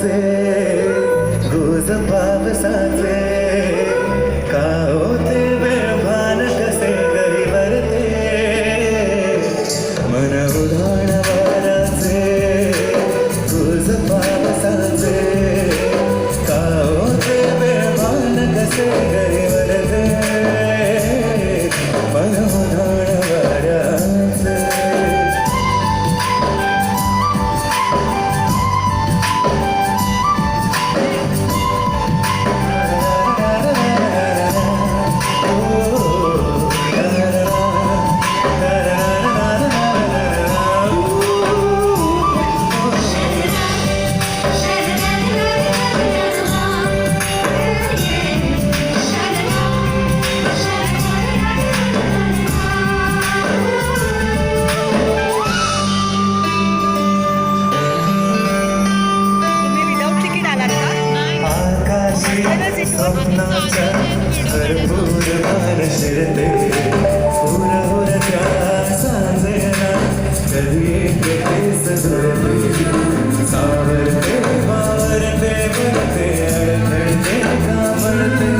वाऱ्याचे गुज पावसाचे का होते वेळभान कसे गरीवरते मन उधाण वाऱ्याचे गुज पावसाचे का होते वेळभान कसे गरीवरते मन उधाण वाऱ्याचे स्वप्नाच्या भरपूर भान शिरते पुरवरच्या सांजना कधी येते सजवते सावरते वावरते बनते अडखळते कामरते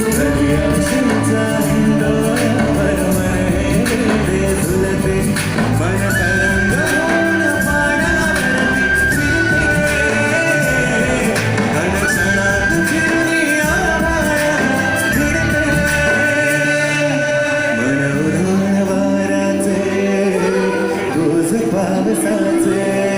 कधी आशीचा हिंदोळ्यावर मन हे झुलते मन तरंगवून पाण्यावरती फिरते क्षणात फिरते पावसाचे